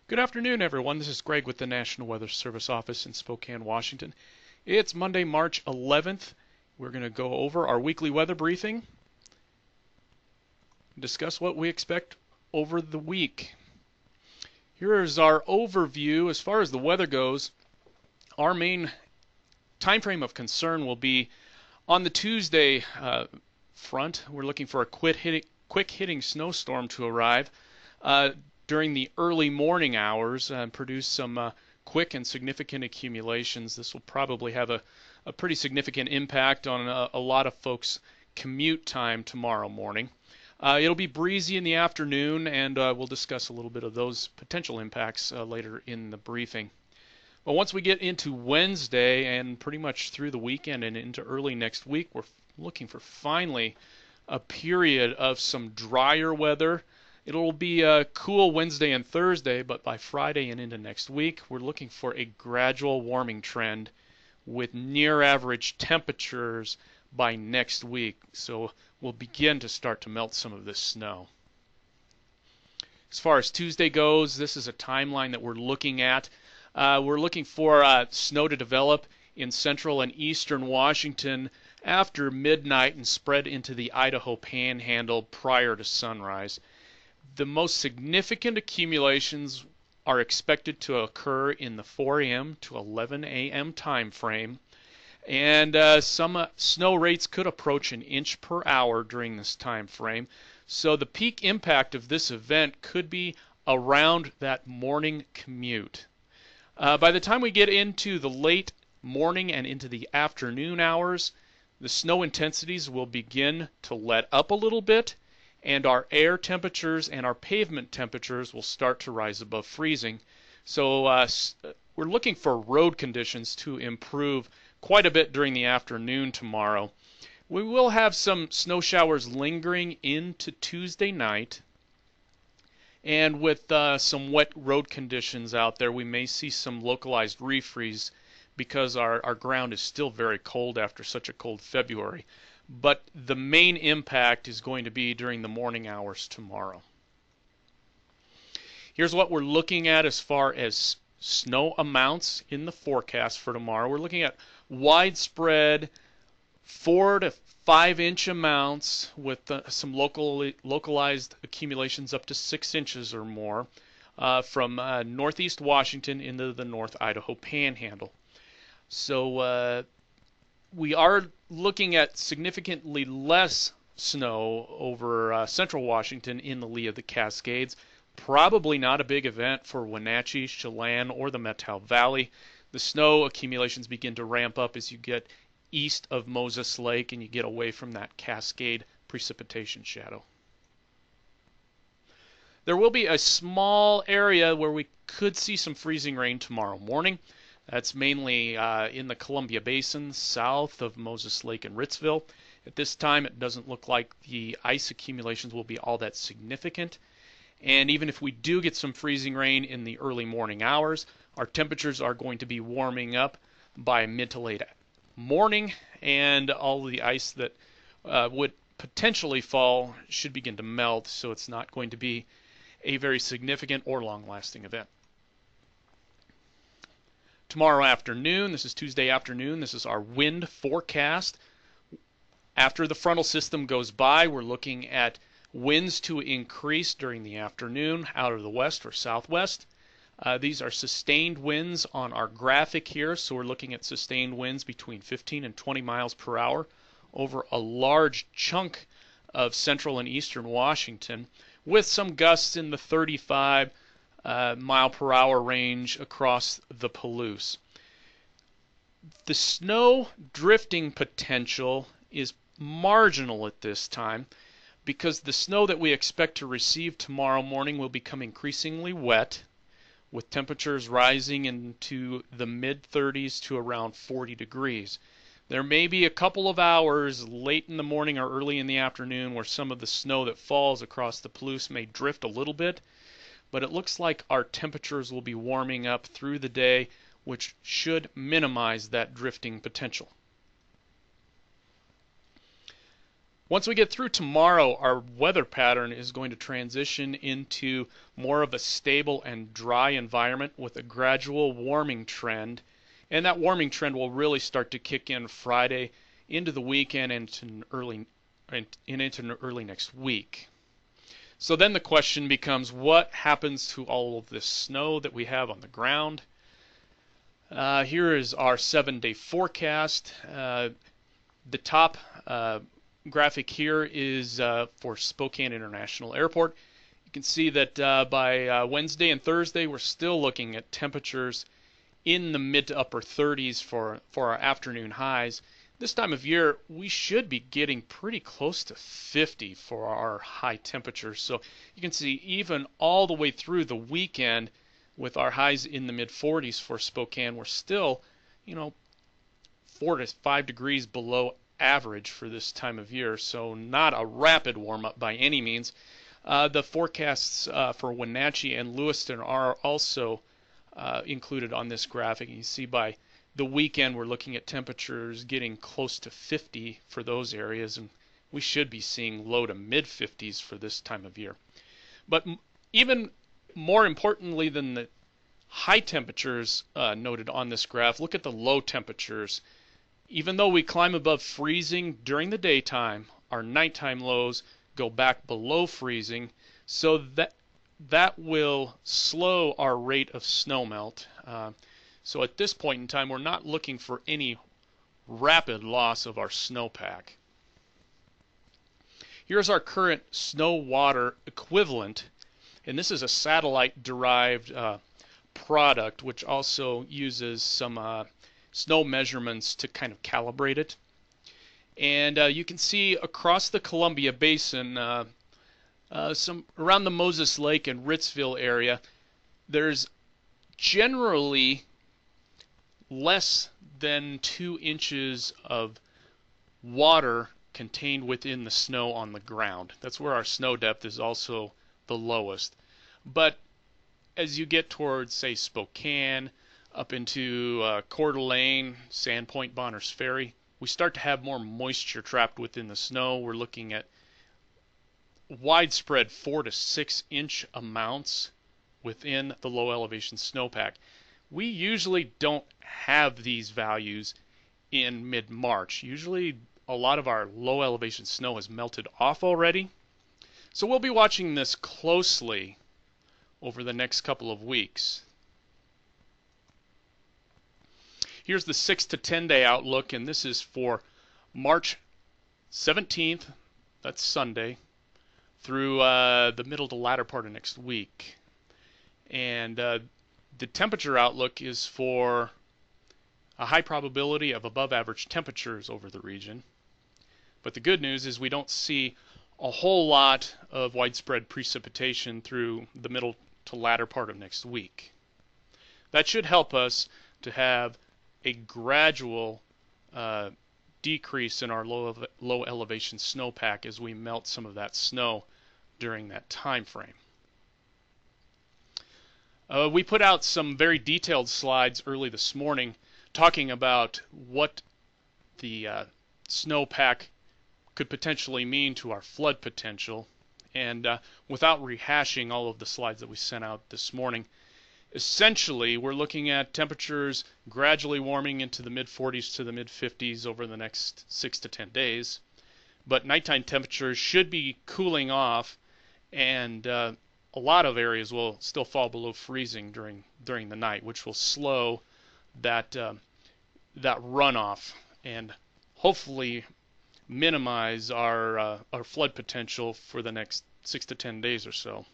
Good afternoon, everyone. This is Greg with the National Weather Service office in Spokane, Washington. It's Monday, March 11th. We're going to go over our weekly weather briefing and discuss what we expect over the week. Here is our overview. As far as the weather goes, our main time frame of concern will be on the Tuesday front. We're looking for a quick hitting snowstorm to arrive during the early morning hours and produce some quick and significant accumulations. This will probably have a pretty significant impact on a lot of folks' commute time tomorrow morning. It'll be breezy in the afternoon, and we'll discuss a little bit of those potential impacts later in the briefing. But once we get into Wednesday and pretty much through the weekend and into early next week, we're looking for finally a period of some drier weather. It'll be cool Wednesday and Thursday, but by Friday and into next week, we're looking for a gradual warming trend with near average temperatures by next week. So we'll begin to start to melt some of this snow. As far as Tuesday goes, this is a timeline that we're looking at. We're looking for snow to develop in central and eastern Washington after midnight and spread into the Idaho panhandle prior to sunrise. The most significant accumulations are expected to occur in the 4 a.m. to 11 a.m. time frame, and some snow rates could approach an inch per hour during this time frame. So the peak impact of this event could be around that morning commute. By the time we get into the late morning and into the afternoon hours, the snow intensities will begin to let up a little bit, and our air temperatures and our pavement temperatures will start to rise above freezing. So we're looking for road conditions to improve quite a bit during the afternoon tomorrow. We will have some snow showers lingering into Tuesday night, and with some wet road conditions out there, we may see some localized refreeze because our ground is still very cold after such a cold February. But the main impact is going to be during the morning hours tomorrow. Here's what we're looking at as far as snow amounts in the forecast for tomorrow. We're looking at widespread 4 to 5 inch amounts with some localized accumulations up to 6 inches or more from northeast Washington into the North Idaho panhandle. So we are looking at significantly less snow over central Washington in the lee of the Cascades. Probably not a big event for Wenatchee, Chelan, or the Methow Valley. The snow accumulations begin to ramp up as you get east of Moses Lake and you get away from that Cascade precipitation shadow. There will be a small area where we could see some freezing rain tomorrow morning. That's mainly in the Columbia Basin, south of Moses Lake and Ritzville. At this time, it doesn't look like the ice accumulations will be all that significant. And even if we do get some freezing rain in the early morning hours, our temperatures are going to be warming up by mid to late morning, and all of the ice that would potentially fall should begin to melt, so it's not going to be a very significant or long-lasting event. Tomorrow afternoon, this is Tuesday afternoon, this is our wind forecast. After the frontal system goes by, we're looking at winds to increase during the afternoon out of the west or southwest. These are sustained winds on our graphic here, so we're looking at sustained winds between 15 and 20 miles per hour over a large chunk of central and eastern Washington, with some gusts in the 35 mile per hour range across the Palouse. The snow drifting potential is marginal at this time because the snow that we expect to receive tomorrow morning will become increasingly wet, with temperatures rising into the mid-30s to around 40 degrees. There may be a couple of hours late in the morning or early in the afternoon where some of the snow that falls across the Palouse may drift a little bit, but it looks like our temperatures will be warming up through the day, which should minimize that drifting potential. Once we get through tomorrow, our weather pattern is going to transition into more of a stable and dry environment with a gradual warming trend. And that warming trend will really start to kick in Friday into the weekend and into early next week. So then the question becomes, what happens to all of this snow that we have on the ground? Here is our 7-day forecast. The top graphic here is for Spokane International Airport. You can see that by Wednesday and Thursday we're still looking at temperatures in the mid to upper 30s for our afternoon highs. This time of year we should be getting pretty close to 50 for our high temperatures. So you can see even all the way through the weekend with our highs in the mid 40s for Spokane, we're still, 4 to 5 degrees below average for this time of year, so not a rapid warm-up by any means. The forecasts for Wenatchee and Lewiston are also included on this graphic. You see by the weekend we're looking at temperatures getting close to 50 for those areas, and we should be seeing low to mid 50s for this time of year. But even more importantly than the high temperatures noted on this graph, look at the low temperatures. Even though we climb above freezing during the daytime, our nighttime lows go back below freezing, so that will slow our rate of snowmelt. So at this point in time, we're not looking for any rapid loss of our snowpack. Here's our current snow water equivalent, and this is a satellite-derived product, which also uses some snow measurements to kind of calibrate it. And you can see across the Columbia Basin, some around the Moses Lake and Ritzville area, there's generally less than 2 inches of water contained within the snow on the ground. That's where our snow depth is also the lowest. But as you get towards, say, Spokane, up into Coeur d'Alene, Sandpoint, Bonners Ferry, we start to have more moisture trapped within the snow. We're looking at widespread 4 to 6 inch amounts within the low elevation snowpack. We usually don't have these values in mid-March. Usually a lot of our low elevation snow has melted off already. So we'll be watching this closely over the next couple of weeks. Here's the 6 to 10 day outlook, and this is for March 17th, that's Sunday, through the middle to latter part of next week. And the temperature outlook is for a high probability of above average temperatures over the region. But the good news is we don't see a whole lot of widespread precipitation through the middle to latter part of next week. That should help us to have a gradual decrease in our low elevation snowpack as we melt some of that snow during that time frame. We put out some very detailed slides early this morning talking about what the snowpack could potentially mean to our flood potential. And without rehashing all of the slides that we sent out this morning, essentially we're looking at temperatures gradually warming into the mid-40s to the mid-50s over the next 6 to 10 days. But nighttime temperatures should be cooling off, and a lot of areas will still fall below freezing during the night, which will slow that runoff and hopefully minimize our flood potential for the next 6 to 10 days or so.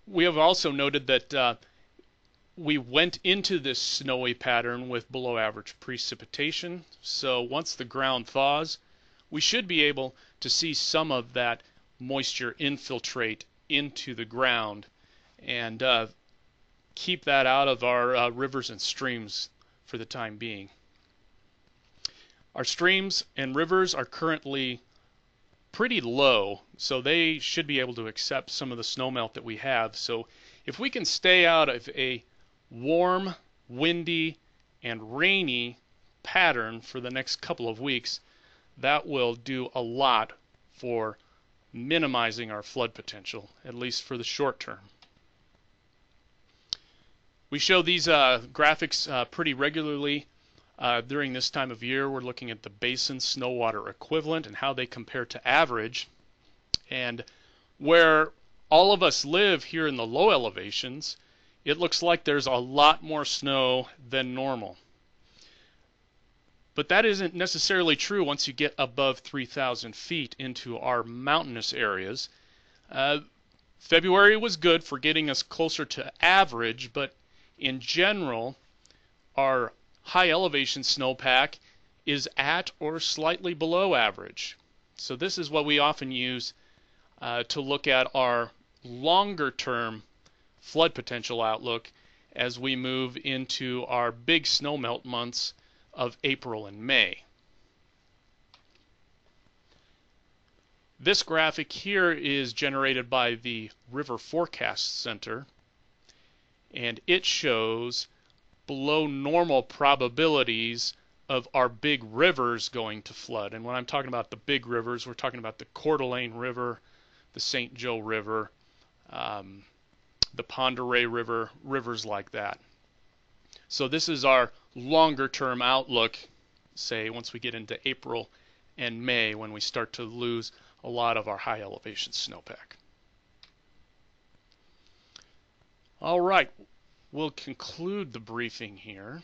We have also noted that we went into this snowy pattern with below average precipitation, so once the ground thaws, we should be able to see some of that moisture infiltrate into the ground and keep that out of our rivers and streams for the time being. Our streams and rivers are currently pretty low, so they should be able to accept some of the snowmelt that we have. So if we can stay out of a warm, windy, and rainy pattern for the next couple of weeks, that will do a lot for minimizing our flood potential, at least for the short term. We show these graphics pretty regularly during this time of year. We're looking at the basin snow water equivalent and how they compare to average. And where all of us live here in the low elevations, it looks like there's a lot more snow than normal. But that isn't necessarily true once you get above 3,000 feet into our mountainous areas. February was good for getting us closer to average, but in general, our high elevation snowpack is at or slightly below average. So this is what we often use to look at our longer term flood potential outlook as we move into our big snowmelt months of April and May. This graphic here is generated by the River Forecast Center, and it shows below normal probabilities of our big rivers going to flood. And when I'm talking about the big rivers, we're talking about the Coeur d'Alene River, the St. Joe River, the Pend Oreille River, rivers like that. So this is our longer term outlook, say once we get into April and May, when we start to lose a lot of our high elevation snowpack. All right, we'll conclude the briefing here.